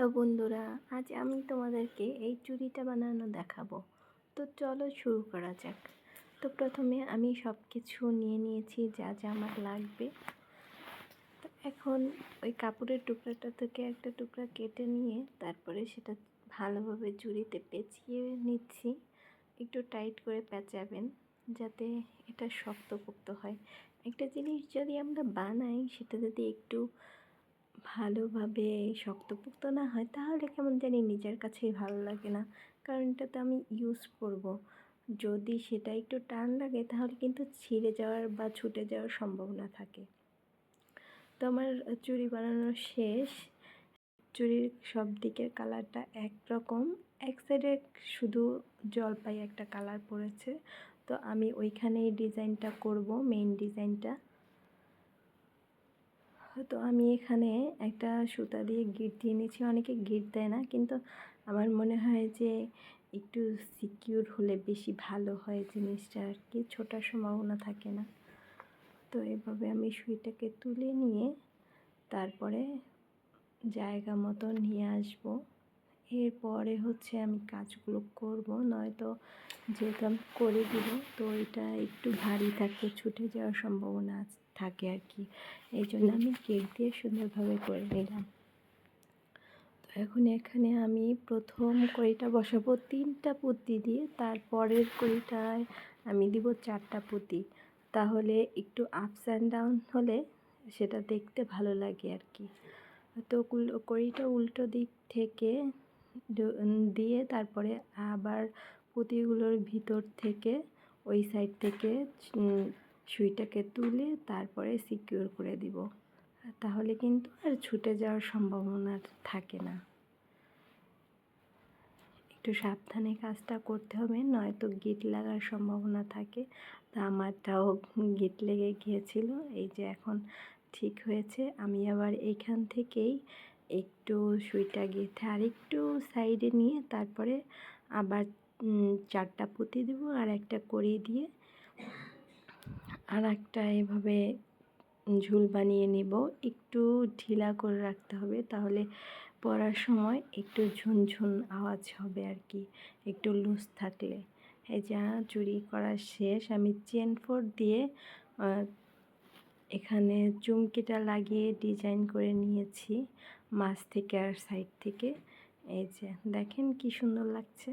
Hello বন্ধুরা, আজ আমি তোমাদেরকে এই চুড়িটা বানানো দেখাবো। তো চলো শুরু করা যাক। তো প্রথমে আমি সব কিছু নিয়ে নিয়েছি যা যা আমার লাগবে। তো এখন ওই কাপড়ের টুকরাটা থেকে একটা টুকরা কেটে নিয়ে তারপরে সেটা ভালোভাবে চুড়িতে পেঁচিয়ে নিচ্ছি। একটু টাইট করে পেঁচাবেন যাতে এটা শক্তপোক্ত হয়। একটা জিনিস যদি আমরা বানাই সেটা যদি একটু ভালোভাবে শক্তপোক্ত না হয় তাহলে কেমন জানি নিজের কাছেই ভালো লাগে না, কারণ এটা তো আমি ইউজ করব। যদি সেটা একটু টান লাগে তাহলে কিন্তু ছিঁড়ে যাওয়ার বা ছুটে যাওয়ার সম্ভাবনা থাকে। তো আমার চুড়ি বানানো শেষ। চুড়ির সব দিকের কালারটা একরকম, এক সাইডে শুধু জলপাই একটা কালার পড়েছে। তো আমি ওইখানেই ডিজাইনটা করব, মেইন ডিজাইনটা। তো আমি এখানে একটা সুতা দিয়ে গিট দিয়ে নিয়েছি। অনেকে গিট দেয় না, কিন্তু আমার মনে হয় যে একটু সিকিউর হলে বেশি ভালো হয় জিনিসটা, আর কি ছোটার সম্ভাবনা থাকে না। তো এভাবে আমি সুইটাকে তুলে নিয়ে তারপরে জায়গা মতো নিয়ে আসব। এরপরে হচ্ছে আমি কাজগুলো করব, নয়তো যেহেতু আমি করে দিব তো এটা একটু ভারী থাকে, ছুটে যাওয়ার সম্ভাবনা থাকে আর কি। এই জন্য আমি কেক দিয়ে সুন্দরভাবে করে নিলাম। তো এখন এখানে আমি প্রথম কড়িটা বসাবো 3টা পুঁতি দিয়ে, তারপরের কড়িটায় আমি দিব 4টা পুঁতি। তাহলে একটু আপস অ্যান্ড ডাউন হলে সেটা দেখতে ভালো লাগে আর কি। তো কড়িটা উল্টো দিক থেকে দিয়ে তারপরে আবার পুঁতিগুলোর ভিতর থেকে ওই সাইড থেকে সুইটাকে তুলে তারপরে সিকিউর করে দিব। তাহলে কিন্তু আর ছুটে যাওয়ার সম্ভাবনা থাকে না। একটু সাবধানে কাজটা করতে হবে, নয়তো গিট লাগার সম্ভাবনা থাকে। তা আমারটাও গিট লেগে গিয়েছিল, এই যে এখন ঠিক হয়েছে। আমি আবার এইখান থেকেই একটু সুইটা গেঁথে আর একটু সাইডে নিয়ে তারপরে আবার 4টা পুঁতি দেব আর একটা কড়ি দিয়ে আর একটা এভাবে ঝুল বানিয়ে নেব। একটু ঢিলা করে রাখতে হবে, তাহলে পরার সময় একটু ঝুনঝুন আওয়াজ হবে আর কি, একটু লুজ থাকলে। এই যা চুড়ি করা শেষ। আমি চেন 4 দিয়ে এখানে চুমকিটা লাগিয়ে ডিজাইন করে নিয়েছি মাঝ থেকে আর সাইড থেকে। এই যে দেখেন কি সুন্দর লাগছে।